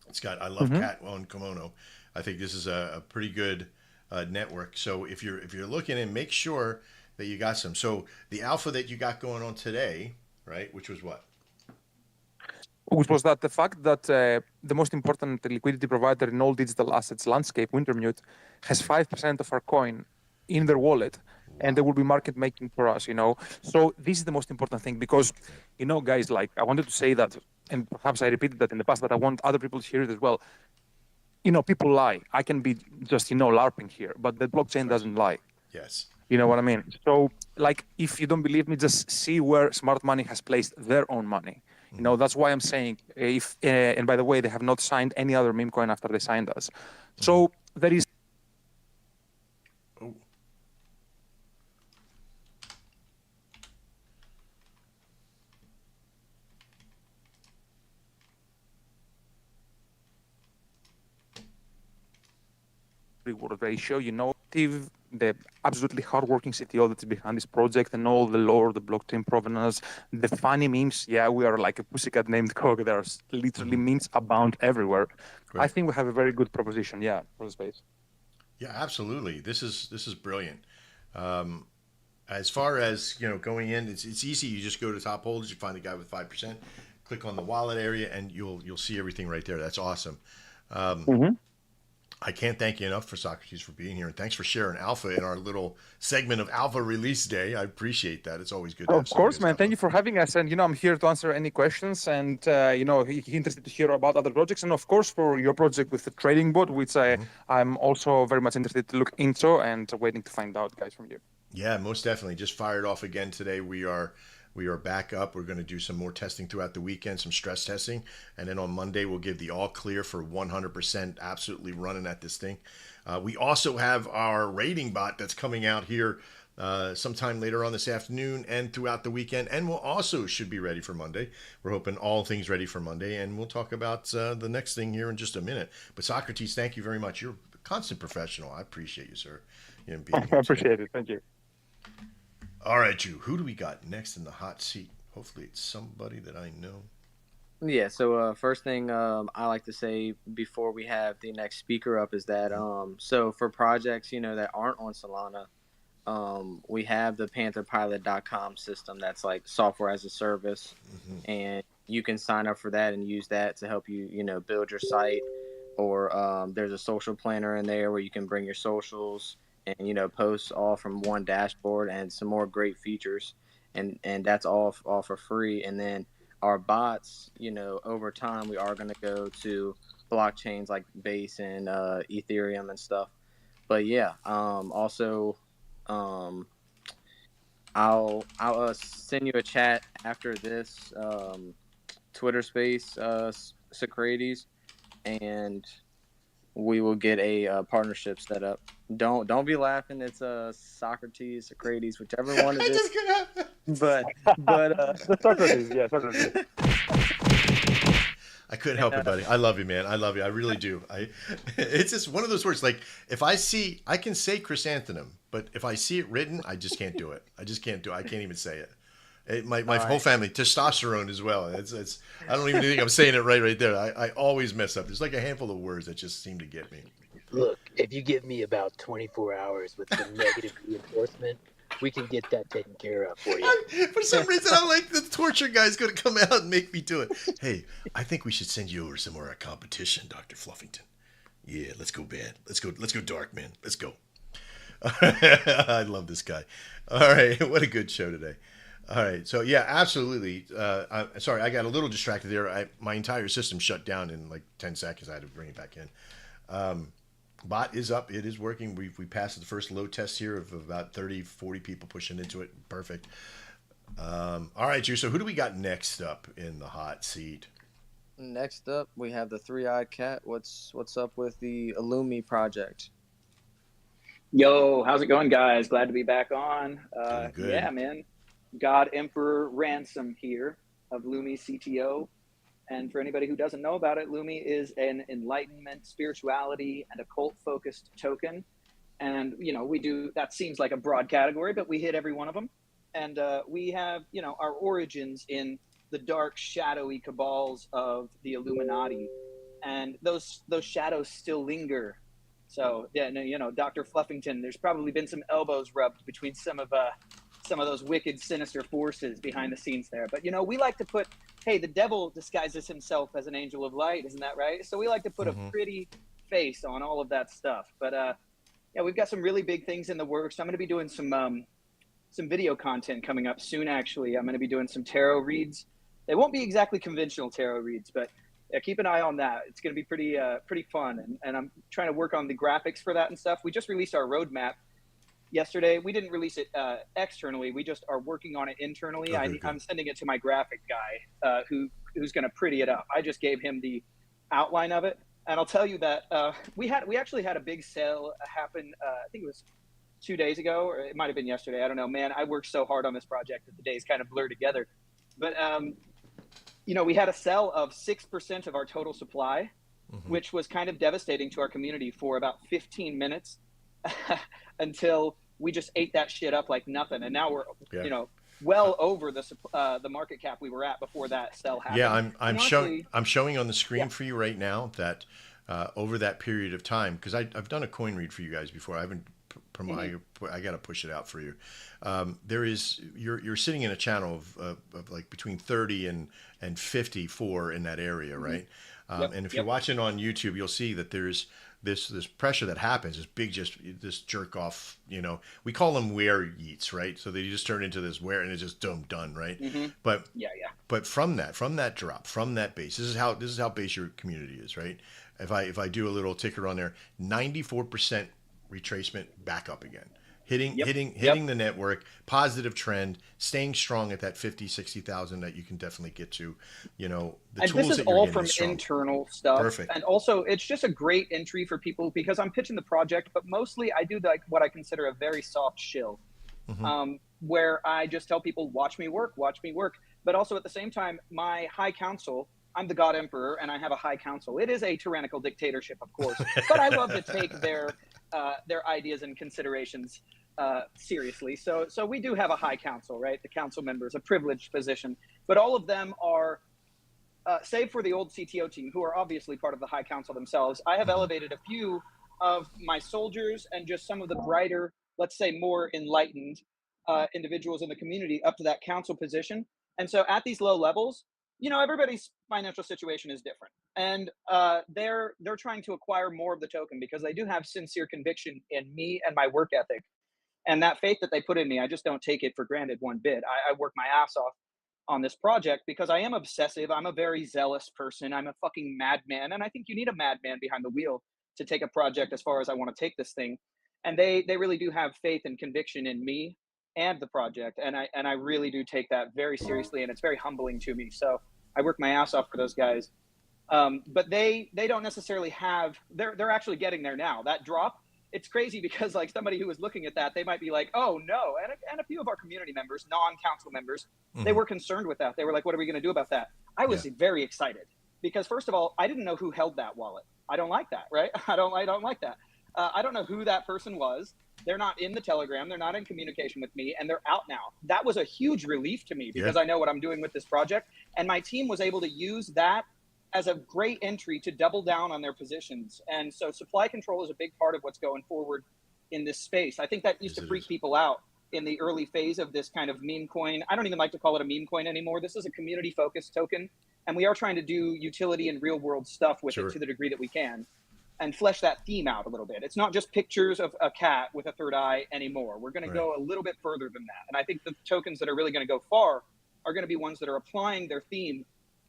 It's got, I love Katon Kimono. I think this is a pretty good network. So if you're looking in, make sure that you got some. So the alpha that you got going on today, right? Which was what? Which was that the fact that the most important liquidity provider in all digital assets landscape, Wintermute, has 5% of our coin in their wallet, and they will be market making for us. So this is the most important thing, because guys, like, I wanted to say that, and perhaps I repeated that in the past, but I want other people to hear it as well. People lie. I can be just LARPing here, but the blockchain doesn't lie. Yes. You know what I mean? So, like, if you don't believe me, just see where smart money has placed their own money. That's why I'm saying, if and by the way, they have not signed any other meme coin after they signed us. So there is reward ratio, the absolutely hardworking CTO that's behind this project, and all the lore, the blockchain provenance, the funny memes. Yeah, we are like a pussycat named Coke. There's literally memes abound everywhere. Right. I think we have a very good proposition, for the space. Yeah, absolutely. This is brilliant. As far as going in, it's easy. You just go to top holders, you find the guy with 5%, click on the wallet area, and you'll see everything right there. That's awesome. I can't thank you enough for Socrates for being here, and thanks for sharing Alpha in our little segment of Alpha release day. I appreciate that. It's always good to have Of somebody course, who's man. got Thank you love. for having us. And, I'm here to answer any questions. And, interested to hear about other projects. And, of course, for your project with the trading bot, which I'm also very much interested to look into and waiting to find out, guys, from you. Yeah, most definitely. Just fired off again today. We are back up. We're going to do some more testing throughout the weekend, some stress testing, and then on Monday we'll give the all clear for 100% absolutely running at this thing. We also have our rating bot that's coming out here sometime later on this afternoon and throughout the weekend, and we'll also should be ready for Monday. We're hoping all things ready for Monday, and we'll talk about the next thing here in just a minute. But Socrates, thank you very much. You're a constant professional. I appreciate you, sir. You know, being I here today. appreciate it. Thank you. All right, Drew, who do we got next in the hot seat? Hopefully it's somebody that I know. Yeah, so first thing I like to say before we have the next speaker up is that so for projects, that aren't on Solana, we have the pantherpilot.com system that's like software as a service, and you can sign up for that and use that to help you, build your site, or there's a social planner in there where you can bring your socials and post all from one dashboard and some more great features, and that's all for free. And then our bots, over time we are going to go to blockchains like Base and Ethereum and stuff. But yeah, also I'll send you a chat after this Twitter space, Socrates, and we will get a partnership set up. Don't be laughing. It's Socrates, Socrates, whichever one it is. But Socrates, yeah, Socrates. I couldn't help it, buddy. I love you, man. I love you. I really do. It's just one of those words. Like if I can say chrysanthemum, but if I see it written, I just can't do it. I just can't do it. I can't even say it. My whole family, testosterone as well. It's I don't even think I'm saying it right there. I always mess up. There's like a handful of words that just seem to get me. Look, if you give me about 24 hours with some negative reinforcement, we can get that taken care of for you. For some reason, I'm like, the torture guy's going to come out and make me do it. Hey, I think we should send you over somewhere at competition, Dr. Fluffington. Yeah, let's go bad. Let's go dark, man. Let's go. I love this guy. All right, what a good show today. All right, so yeah, absolutely. Sorry, I got a little distracted there. My entire system shut down in like 10 seconds. I had to bring it back in. Bot is up. It is working. We passed the first load test here of about 30, 40 people pushing into it. Perfect. All right, Drew. So who do we got next up in the hot seat? Next up, we have the Three-Eyed Cat. What's up with the Illumi project? Yo, how's it going, guys? Glad to be back on. Doing good. Yeah, man. God Emperor Ransom here of Lumi CTO. And for anybody who doesn't know about it, Lumi is an enlightenment, spirituality, and occult-focused token. And, we do, that seems like a broad category, but we hit every one of them. And we have, our origins in the dark, shadowy cabals of the Illuminati. And those shadows still linger. So, yeah, Dr. Fluffington, there's probably been some elbows rubbed between some of those wicked, sinister forces behind the scenes there. But, we like to put, hey, the devil disguises himself as an angel of light. Isn't that right? So we like to put a pretty face on all of that stuff. But, yeah, we've got some really big things in the works. I'm going to be doing some video content coming up soon, actually. I'm going to be doing some tarot reads. They won't be exactly conventional tarot reads, but yeah, keep an eye on that. It's going to be pretty fun. And I'm trying to work on the graphics for that and stuff. We just released our roadmap yesterday. We didn't release it externally. We just are working on it internally. I'm sending it to my graphic guy who's going to pretty it up. I just gave him the outline of it. And I'll tell you that we actually had a big sale happen. I think it was 2 days ago, or it might have been yesterday. I don't know, man. I worked so hard on this project that the days kind of blur together. But, we had a sell of 6% of our total supply, which was kind of devastating to our community for about 15 minutes until we just ate that shit up like nothing. And now we're, well over the market cap we were at before that sell happened. Yeah, I'm showing on the screen for you right now that over that period of time, because I've done a coin read for you guys before. I haven't. I got to push it out for you. You're sitting in a channel of like between 30 and 54 in that area, right? And if you're watching on YouTube, you'll see that there's this pressure that happens, this big, just this jerk off, we call them where yeets, right? So they just turn into this where, and it's just done, right? But Yeah. but from that drop, from that base, this is how base your community is, right? If I do a little ticker on there, 94% retracement back up again. Hitting the network, positive trend, staying strong at that 50, 60,000 that you can definitely get to. The And tools this is that you're all getting from is strong. internal stuff. Perfect. And also, it's just a great entry for people because I'm pitching the project, but mostly I do like what I consider a very soft shill, where I just tell people, watch me work. But also at the same time, my high council, I'm the God Emperor, and I have a high council. It is a tyrannical dictatorship, of course, but I love to take their ideas and considerations seriously. So we do have a high council, right? The council members, a privileged position, but all of them are, save for the old CTO team, who are obviously part of the high council themselves. I have elevated a few of my soldiers and just some of the brighter, let's say more enlightened individuals in the community up to that council position. And so at these low levels, everybody's financial situation is different, and they're trying to acquire more of the token because they do have sincere conviction in me and my work ethic, and that faith that they put in me. I just don't take it for granted one bit. I work my ass off on this project because I am obsessive. I'm a very zealous person. I'm a fucking madman, and I think you need a madman behind the wheel to take a project as far as I want to take this thing. And they really do have faith and conviction in me and the project, and I really do take that very seriously, and it's very humbling to me. So I work my ass off for those guys, but they don't necessarily have. They're actually getting there now. That drop, it's crazy because like somebody who was looking at that, they might be like, oh no, and a few of our community members, non-council members, they were concerned with that. They were like, what are we going to do about that? I was very excited because first of all, I didn't know who held that wallet. I don't like that, right? I don't like that. I don't know who that person was. They're not in the Telegram. They're not in communication with me, and they're out now. That was a huge relief to me because I know what I'm doing with this project. And my team was able to use that as a great entry to double down on their positions. And so supply control is a big part of what's going forward in this space. I think that used to freak people out in the early phase of this kind of meme coin. I don't even like to call it a meme coin anymore. This is a community-focused token, and we are trying to do utility and real-world stuff with it to the degree that we can, and flesh that theme out a little bit. It's not just pictures of a cat with a third eye anymore. We're going to go a little bit further than that. And I think the tokens that are really going to go far are going to be ones that are applying their theme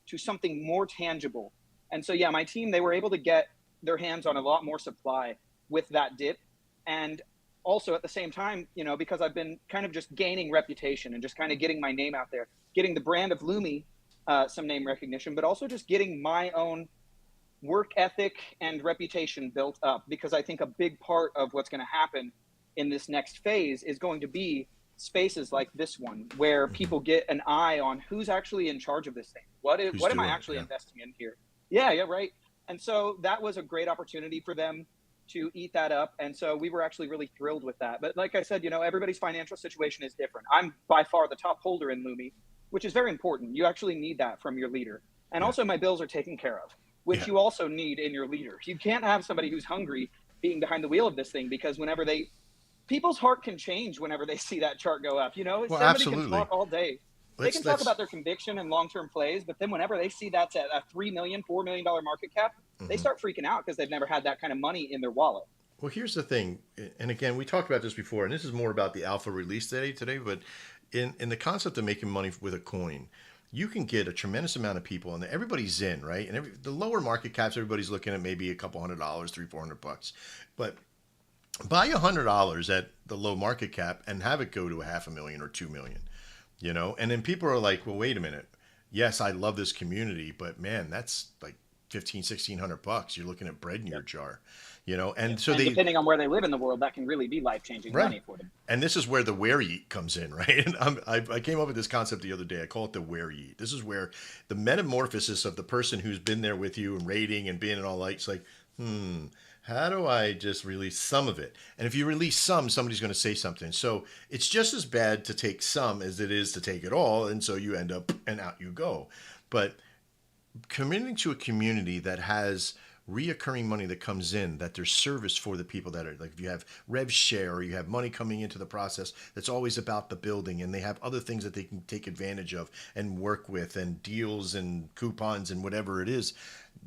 to something more tangible. And so, yeah, my team, they were able to get their hands on a lot more supply with that dip. And also at the same time, because I've been kind of just gaining reputation and just kind of getting my name out there, getting the brand of Lumi some name recognition, but also just getting my own work ethic and reputation built up, because I think a big part of what's going to happen in this next phase is going to be spaces like this one where people get an eye on who's actually in charge of this thing. What am I actually investing in here? Yeah, right. And so that was a great opportunity for them to eat that up. And so we were actually really thrilled with that. But like I said, everybody's financial situation is different. I'm by far the top holder in Lumi, which is very important. You actually need that from your leader. And also my bills are taken care of, which you also need in your leader. You can't have somebody who's hungry being behind the wheel of this thing, because whenever people's heart can change whenever they see that chart go up. Somebody absolutely. can talk all day. They can talk about their conviction and long-term plays, but then whenever they see that's at a $3 million, $4 million market cap, they start freaking out because they've never had that kind of money in their wallet. Well, here's the thing, and again, we talked about this before, and this is more about the alpha release today, but in the concept of making money with a coin, you can get a tremendous amount of people, and everybody's in, right? And the lower market caps, everybody's looking at maybe a couple $100, $300-$400, but buy $100 at the low market cap and have it go to $500,000 or $2 million, and then people are like, well, wait a minute. Yes, I love this community, but man, that's like $1,500-$1,600. You're looking at bread in your jar, and so and depending on where they live in the world, that can really be life-changing money for them. And this is where the where yeet comes in, right? And I came up with this concept the other day. I call it the where yeet. This is where the metamorphosis of the person who's been there with you and rating and being and all that. It's like, how do I just release some of it? And if you release some, somebody's going to say something. So it's just as bad to take some as it is to take it all. And so you end up and out you go. But committing to a community that has reoccurring money that comes in, that there's service for the people that are, like, if you have rev share or you have money coming into the process that's always about the building, and they have other things that they can take advantage of and work with, and deals and coupons and whatever it is,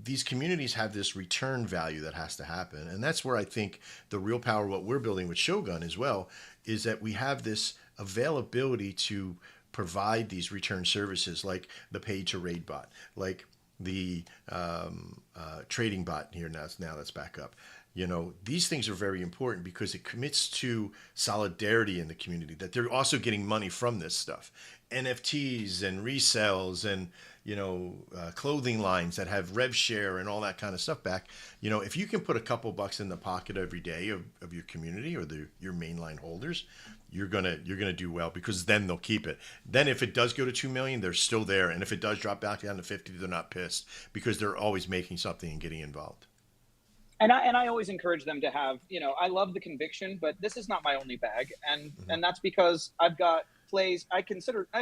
these communities have this return value that has to happen. And that's where I think the real power of what we're building with Shogun as well is that we have this availability to provide these return services, like the pay to raid bot, like the trading bot here now that's back up. These things are very important because it commits to solidarity in the community, that they're also getting money from this stuff. NFTs and resells and, clothing lines that have rev share and all that kind of stuff back. If you can put a couple bucks in the pocket every day of your community or your mainline holders, you're gonna do well, because then they'll keep it. Then if it does go to 2 million, they're still there. And if it does drop back down to 50, they're not pissed, because they're always making something and getting involved. And I always encourage them to have, I love the conviction, but this is not my only bag. And that's because I've got plays I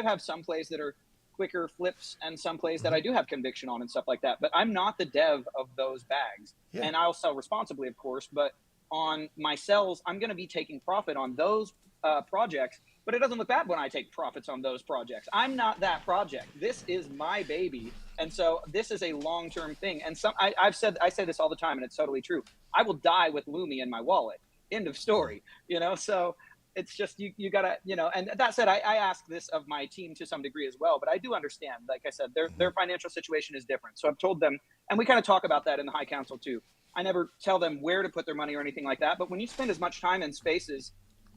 have some plays that are quicker flips and some plays that I do have conviction on and stuff like that. But I'm not the dev of those bags. Yeah. And I'll sell responsibly, of course, but on my sells, I'm going to be taking profit on those projects. But it doesn't look bad when I take profits on those projects. I'm not that project. This is my baby. And so this is a long-term thing. And I say this all the time, and it's totally true. I will die with Lumi in my wallet. End of story. So it's just, you gotta, and that said, I ask this of my team to some degree as well, but I do understand, like I said, their financial situation is different. So I've told them, and we kind of talk about that in the High Council too. I never tell them where to put their money or anything like that. But when you spend as much time in spaces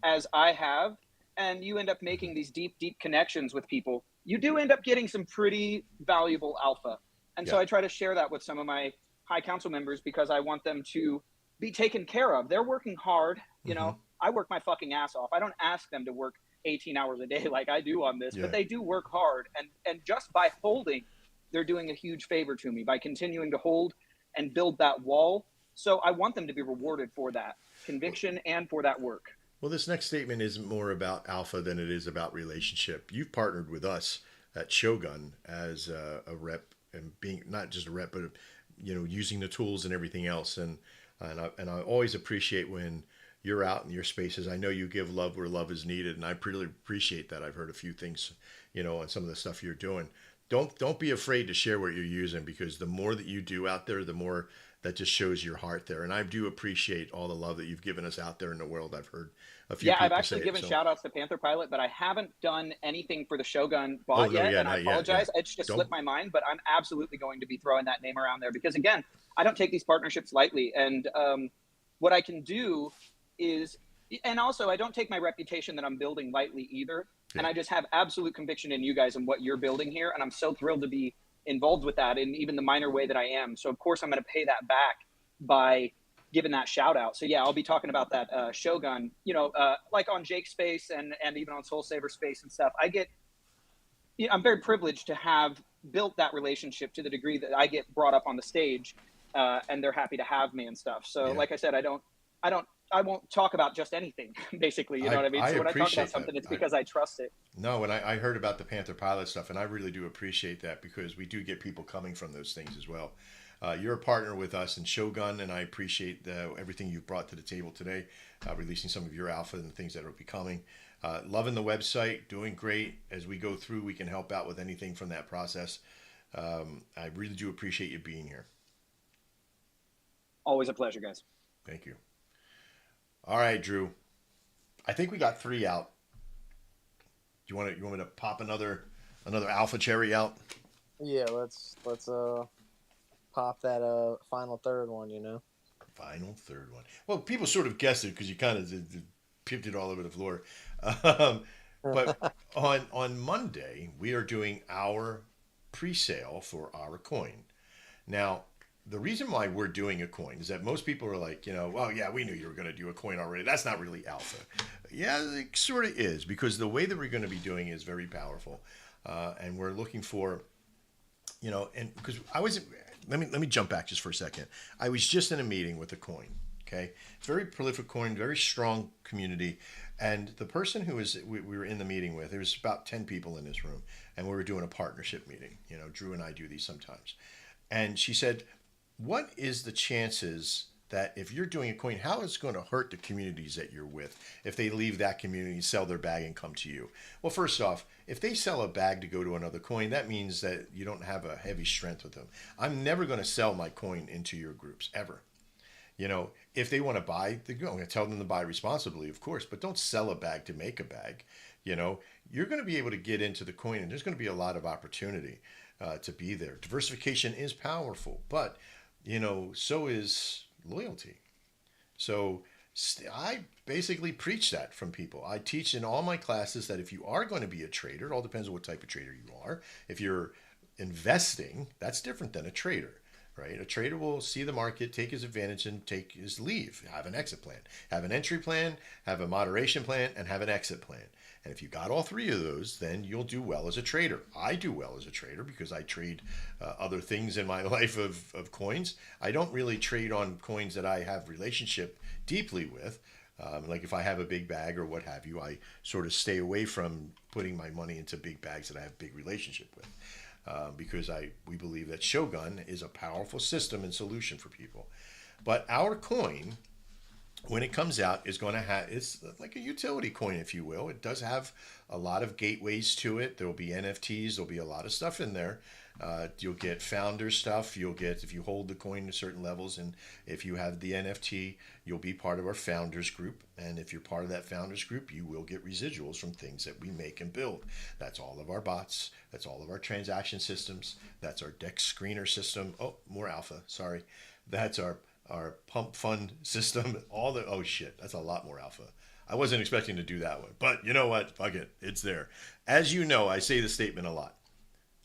as I have, and you end up making these deep connections with people, you do end up getting some pretty valuable alpha. And so I try to share that with some of my High Council members, because I want them to be taken care of. They're working hard. I work my fucking ass off. I don't ask them to work 18 hours a day like I do on this, but they do work hard. And just by holding, they're doing a huge favor to me by continuing to hold and build that wall. So I want them to be rewarded for that conviction and for that work. Well, this next statement isn't more about alpha than it is about relationship. You've partnered with us at Shogun as a rep, and being not just a rep, but using the tools and everything else. And I always appreciate when you're out in your spaces. I know you give love where love is needed, and I really appreciate that. I've heard a few things, on some of the stuff you're doing. Don't be afraid to share what you're using, because the more that you do out there, the more that just shows your heart there. And I do appreciate all the love that you've given us out there in the world. I've heard a few people I've actually say given shout outs to Panther Pilot, but I haven't done anything for the Shogun bot yet. And I apologize. It's just slipped my mind, but I'm absolutely going to be throwing that name around there, because again, I don't take these partnerships lightly. And what I can do is, and also I don't take my reputation that I'm building lightly either. Yeah. And I just have absolute conviction in you guys and what you're building here. And I'm so thrilled to be involved with that in even the minor way that I am. So of course I'm going to pay that back by giving that shout out. So yeah, I'll be talking about that Shogun, like on Jake's space and even on Soul Saver space and stuff. I'm very privileged to have built that relationship to the degree that I get brought up on the stage and they're happy to have me and stuff. So like I said, I won't talk about just anything, basically. You know what I mean? So when I talk about something, it's because I trust it. No, and I heard about the Panther Pilot stuff, and I really do appreciate that, because we do get people coming from those things as well. You're a partner with us in Shogun, and I appreciate everything you've brought to the table today, releasing some of your alpha and the things that will be coming. Loving the website, doing great. As we go through, we can help out with anything from that process. I really do appreciate you being here. Always a pleasure, guys. Thank you. All right, Drew. I think we got 3 out. You want me to pop another alpha cherry out? Yeah, let's pop that final third one. Final third one. Well, people sort of guessed it because you kind of pipped it all over the floor. But on Monday we are doing our pre-sale for our coin. Now, the reason why we're doing a coin is that most people are like, well, yeah, we knew you were going to do a coin already. That's not really alpha. Yeah, it sort of is, because the way that we're going to be doing is very powerful. And we're looking for, and because let me jump back just for a second. I was just in a meeting with a coin. Okay. Very prolific coin, very strong community. And the person we were in the meeting with, there was about 10 people in this room, and we were doing a partnership meeting. Drew and I do these sometimes. And she said, what is the chances that if you're doing a coin, how is it going to hurt the communities that you're with if they leave that community, sell their bag, and come to you? Well, first off, if they sell a bag to go to another coin, that means that you don't have a heavy strength with them. I'm never going to sell my coin into your groups, ever. If they want to buy, I'm going to tell them to buy responsibly, of course, but don't sell a bag to make a bag. You're going to be able to get into the coin, and there's going to be a lot of opportunity to be there. Diversification is powerful, but so is loyalty. So I basically preach that from people. I teach in all my classes that if you are going to be a trader, it all depends on what type of trader you are. If you're investing, that's different than a trader, right? A trader will see the market, take his advantage, and take his leave. Have an exit plan, have an entry plan, have a moderation plan, and have an exit plan. And if you got all three of those, then you'll do well as a trader. I do well as a trader because I trade other things in my life of coins. I don't really trade on coins that I have relationship deeply with. Like if I have a big bag or what have you, I sort of stay away from putting my money into big bags that I have big relationship with. Because we believe that Shogun is a powerful system and solution for people. But our coin, when it comes out, is going to have, it's like a utility coin, if you will. It does have a lot of gateways to it. There will be NFTs. There'll be a lot of stuff in there. You'll get founder stuff. You'll get, if you hold the coin to certain levels, and if you have the NFT, you'll be part of our founders group. And if you're part of that founders group, you will get residuals from things that we make and build. That's all of our bots. That's all of our transaction systems. That's our DEX screener system. Oh, more alpha. Sorry. That's our pump fund system. Oh shit, that's a lot more alpha. I wasn't expecting to do that one, but you know what? Fuck it. It's there. As you know, I say the statement a lot.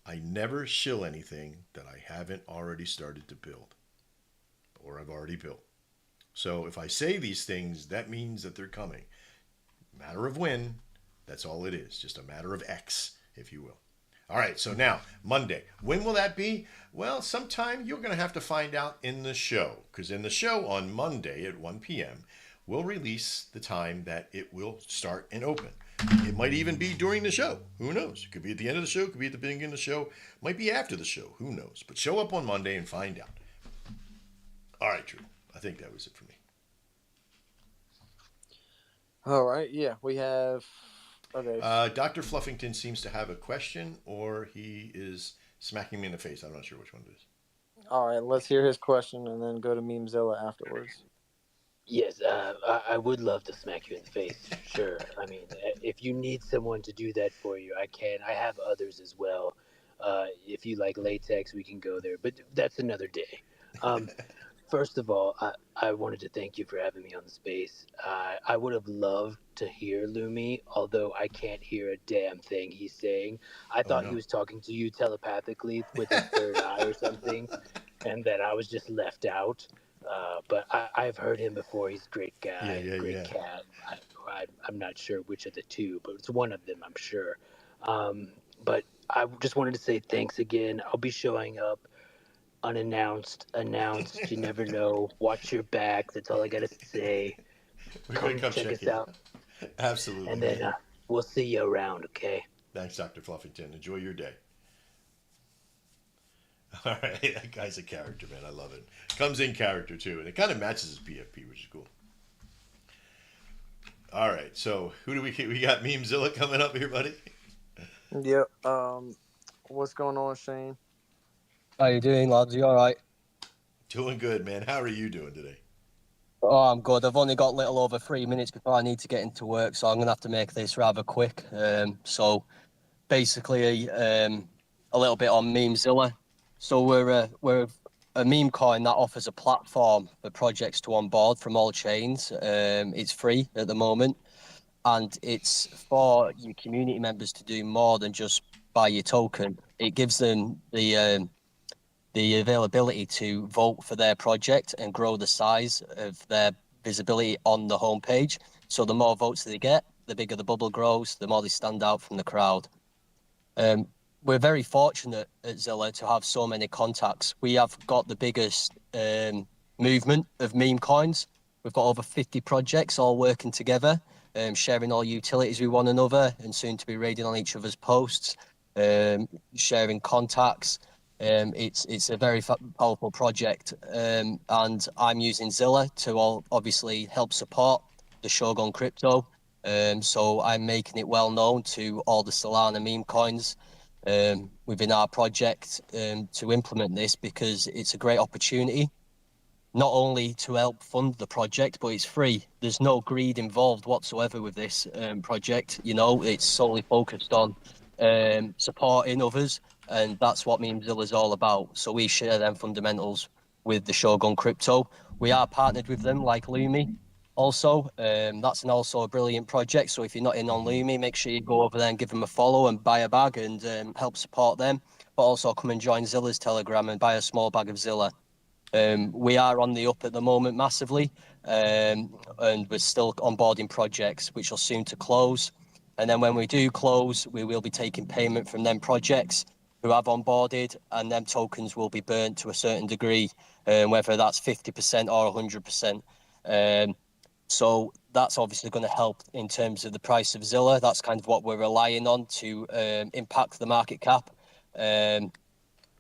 I never shill anything that I haven't already started to build or I've already built. So if I say these things, that means that they're coming. Matter of when, that's all it is. Just a matter of X, if you will. All right, so now, Monday. When will that be? Well, sometime you're going to have to find out in the show, because in the show on Monday at 1 p.m., we'll release the time that it will start and open. It might even be during the show. Who knows? It could be at the end of the show. It could be at the beginning of the show. It might be after the show. Who knows? But show up on Monday and find out. All right, Drew. I think that was it for me. All right. Yeah, we have. Okay. Dr. Fluffington seems to have a question, or he is smacking me in the face. I'm not sure which one it is. All right. Let's hear his question and then go to Memezilla afterwards. Yes, I would love to smack you in the face. Sure. I mean, if you need someone to do that for you, I can. I have others as well. If you like latex, we can go there, but that's another day. First of all, I wanted to thank you for having me on the space. I would have loved to hear Lumi, although I can't hear a damn thing he's saying. I thought he was talking to you telepathically with his third eye or something, and that I was just left out. But I've heard him before. He's a great guy, great cat. I'm not sure which of the two, but it's one of them, I'm sure. But I just wanted to say thanks again. I'll be showing up unannounced, announced. You never know. Watch your back. That's all I got to say. We're going to come check us out. Absolutely. And then we'll see you around, okay? Thanks, Dr. Fluffington. Enjoy your day. All right, that guy's a character, man. I love it. Comes in character too, and it kind of matches his PFP, which is cool. All right, so who do we get? We got Memezilla coming up here, buddy. Yep. What's going on, Shane? How you doing, lads? You all right? Doing good, man. How are you doing today? Oh, I'm good. I've only got a little over 3 minutes before I need to get into work, so I'm gonna have to make this rather quick. So basically, a little bit on Memezilla. So we're a meme coin that offers a platform for projects to onboard from all chains. It's free at the moment, and it's for your community members to do more than just buy your token. It gives them the availability to vote for their project and grow the size of their visibility on the homepage. So the more votes they get, the bigger the bubble grows, the more they stand out from the crowd. We're very fortunate at Zilla to have so many contacts. We have got the biggest movement of meme coins. We've got over 50 projects all working together, sharing all utilities with one another, and soon to be raiding on each other's posts, sharing contacts. It's a very powerful project, and I'm using Zilla to obviously help support the Shogun crypto. So I'm making it well known to all the Solana meme coins within our project to implement this, because it's a great opportunity not only to help fund the project, but it's free. There's no greed involved whatsoever with this project. You know, it's solely focused on supporting others, and that's what Memezilla is all about. So we share them fundamentals with the Shogun crypto. We are partnered with them, like Lumi. Also, that's also a brilliant project. So if you're not in on Lumi, make sure you go over there and give them a follow and buy a bag and help support them. But also come and join Zilla's Telegram and buy a small bag of Zilla. We are on the up at the moment massively, and we're still onboarding projects which are soon to close. And then when we do close, we will be taking payment from them projects who have onboarded, and them tokens will be burnt to a certain degree, whether that's 50% or 100%. So that's obviously going to help in terms of the price of Zilla. That's kind of what we're relying on to impact the market cap.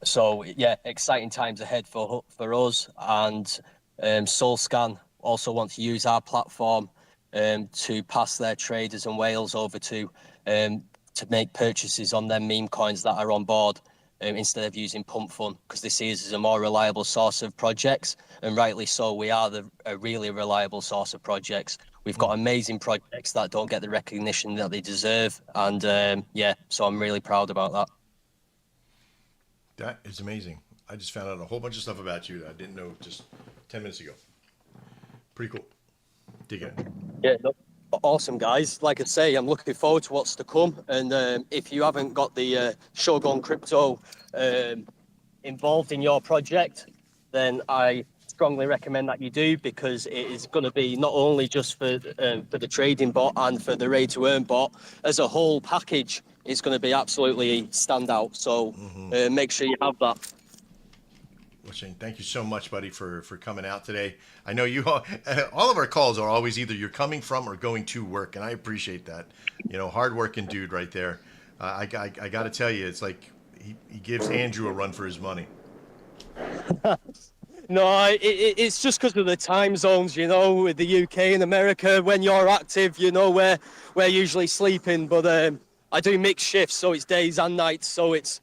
So yeah, exciting times ahead for us. And SoulScan also want to use our platform to pass their traders and whales over to make purchases on their meme coins that are on board, instead of using Pump Fund, because they see us as a more reliable source of projects, and rightly so. We are a really reliable source of projects. We've got amazing projects that don't get the recognition that they deserve, and yeah, so I'm really proud about that. That is amazing. I just found out a whole bunch of stuff about you that I didn't know just 10 minutes ago. Pretty cool. Dig it. Yeah, no, awesome, guys. Like I say, I'm looking forward to what's to come. And if you haven't got the Shogun Crypto involved in your project, then I strongly recommend that you do, because it is going to be not only just for the trading bot and for the Raid to Earn bot, as a whole package, it's going to be absolutely standout. So make sure you have that. Well, Shane, thank you so much, buddy, for coming out today. I know you all of our calls are always either you're coming from or going to work, and I appreciate that. You know, hardworking dude right there. I got to tell you, it's like he gives Andrew a run for his money. No, it's just because of the time zones, you know, with the UK and America. When you're active, you know, we're usually sleeping, but I do mix shifts, so it's days and nights, so it's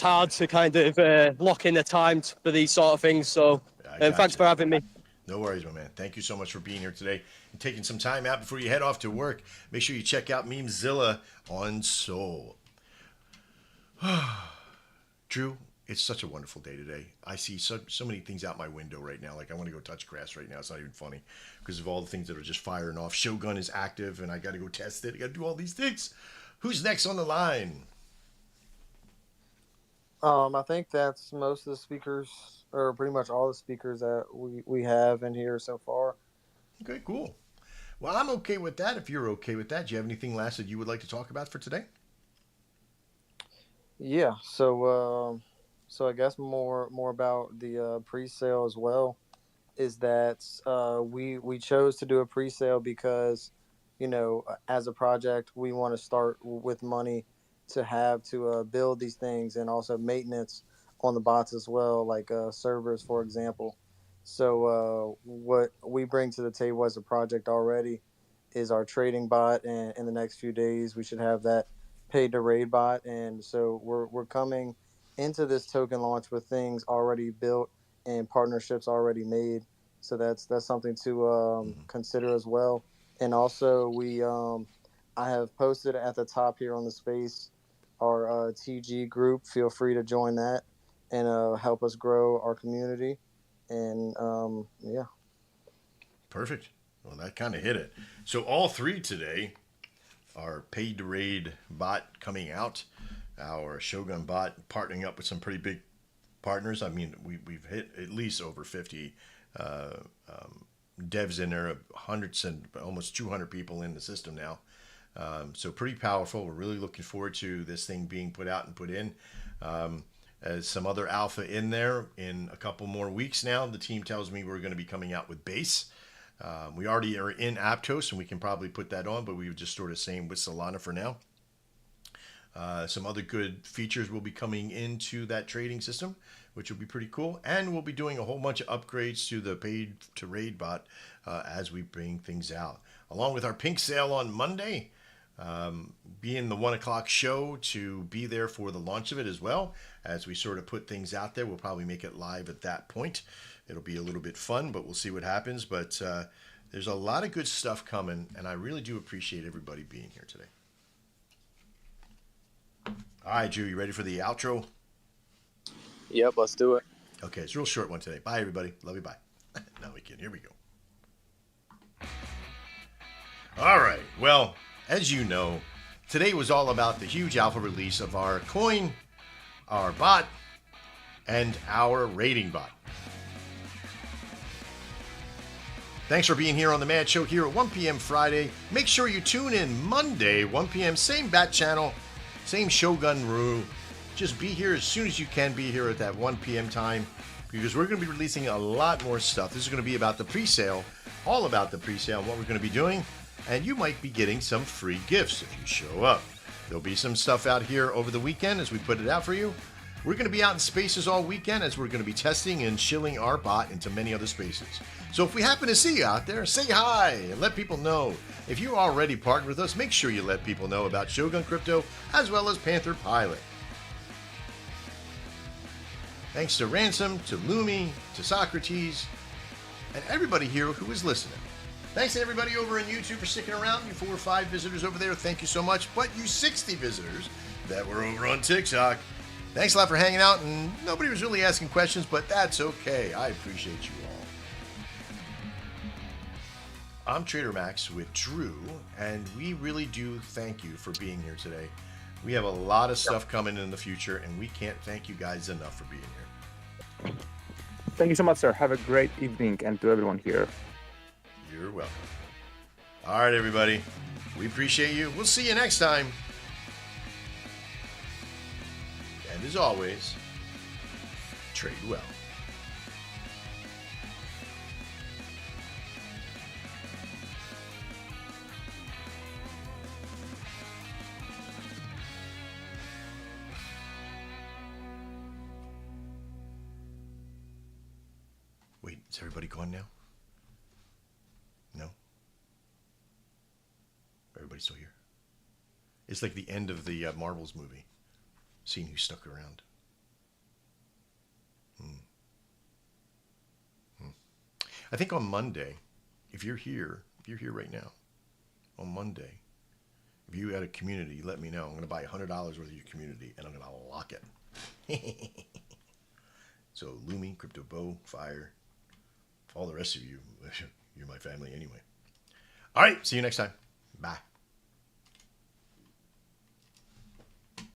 hard to kind of lock in the time for these sort of things. So thanks for having me. No worries, my man. Thank you so much for being here today and taking some time out before you head off to work. Make sure you check out Memezilla on Soul. Drew, it's such a wonderful day today. I see so many things out my window right now. Like, I want to go touch grass right now. It's not even funny because of all the things that are just firing off. Shogun is active, and I got to go test it. I got to do all these things. Who's next on the line? I think that's most of the speakers, or pretty much all the speakers that we have in here so far. Okay, cool. Well, I'm okay with that. If you're okay with that, do you have anything last that you would like to talk about for today? Yeah. So I guess more about the pre-sale as well. Is that we chose to do a pre-sale because, you know, as a project, we want to start with money to have to build these things, and also maintenance on the bots as well, like servers, for example. So what we bring to the table as a project already is our trading bot, and in the next few days we should have that paid to raid bot. And so we're coming into this token launch with things already built and partnerships already made. So that's something to consider as well. And also I have posted at the top here on the space our TG group. Feel free to join that and help us grow our community. And yeah. Perfect. Well, that kind of hit it. So all three today are paid to raid bot coming out. Our Shogun bot partnering up with some pretty big partners. I mean, we've hit at least over 50 devs in there, hundreds and almost 200 people in the system now. So pretty powerful. We're really looking forward to this thing being put out and put in. As some other alpha in there in a couple more weeks now. The team tells me we're going to be coming out with base. We already are in Aptos, and we can probably put that on, but we were just sort of saying with Solana for now. Some other good features will be coming into that trading system, which will be pretty cool. And we'll be doing a whole bunch of upgrades to the paid to raid bot as we bring things out. Along with our pink sale on Monday, being the 1 o'clock show to be there for the launch of it as well. As we sort of put things out there, we'll probably make it live at that point. It'll be a little bit fun, but we'll see what happens. But there's a lot of good stuff coming, and I really do appreciate everybody being here today. All right, Drew, you ready for the outro? Yep, let's do it. Okay, it's a real short one today. Bye, everybody. Love you. Bye. Now we can. Here we go. All right. Well, as you know, today was all about the huge alpha release of our coin, our bot, and our rating bot. Thanks for being here on The Mad Show here at 1 p.m. Friday. Make sure you tune in Monday, 1 p.m., same bat channel, same Shogun Rue. Just be here as soon as you can be here at that 1 p.m. time, because we're going to be releasing a lot more stuff. This is going to be about the pre-sale, all about the pre-sale and what we're going to be doing. And you might be getting some free gifts if you show up. There'll be some stuff out here over the weekend as we put it out for you. We're going to be out in spaces all weekend as we're going to be testing and shilling our bot into many other spaces. So if we happen to see you out there, say hi and let people know. If you already partnered with us, make sure you let people know about Shogun Crypto as well as Panther Pilot. Thanks to Ransom, to Lumi, to Socrates, and everybody here who is listening. Thanks to everybody over on YouTube for sticking around. You 4 or 5 visitors over there, thank you so much. But you 60 visitors that were over on TikTok, thanks a lot for hanging out. And nobody was really asking questions, but that's okay. I appreciate you all. I'm Trader Max with Drew, and we really do thank you for being here today. We have a lot of stuff coming in the future, and we can't thank you guys enough for being here. Thank you so much, sir. Have a great evening, and to everyone here. You're welcome. All right, everybody. We appreciate you. We'll see you next time. And as always, trade well. Wait, is everybody gone now? No? Everybody still here? It's like the end of the Marvels movie. Seeing who stuck around. I think on Monday, if you're here right now, on Monday, if you had a community, let me know. I'm going to buy $100 worth of your community, and I'm going to lock it. So Lumi, Crypto Bo, Fire, all the rest of you, you're my family anyway. All right, see you next time. Bye.